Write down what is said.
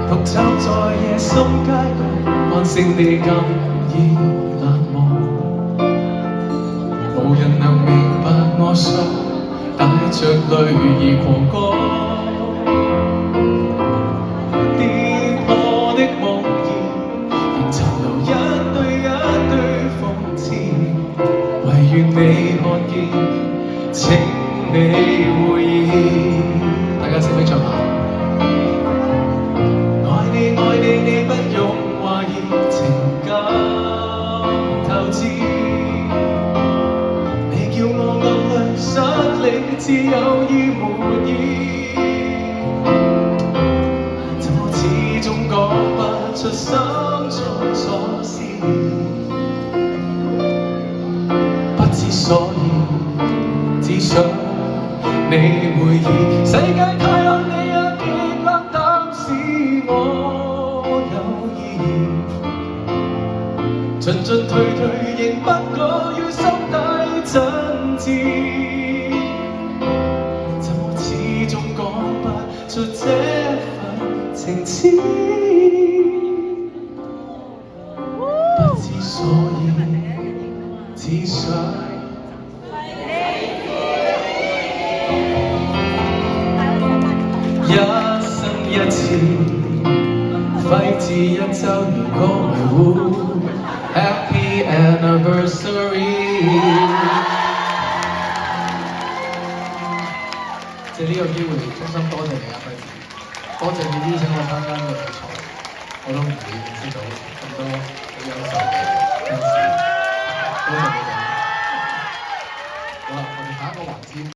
獨站在夜深街角，安靜地感已冷漠，無人能明白我想帶着淚兒狂歌。跌破的夢兒，仍殘留一堆諷刺，唯願你看見，請你回憶。大家識唔識唱下？愛你，你不用懷疑，情感透支。你叫我眼淚失理智，有意沒意，怎麼始終講不出心中所思，不知所以，只想你回憶。世界太暗，你也極冷淡，使我有意義，進進退退，仍不覺要心底真摯，怎麼始終講不出這份情痴，不知所以，只想一生一次，揮至一週年歌維護 Happy Anniversary。借呢個機會，衷心多謝你啊，輝子，多謝你邀請我參加呢個比賽，我都唔會知道咁多好優秀嘅 fans，多謝你哋。好啦，我哋下一個環節。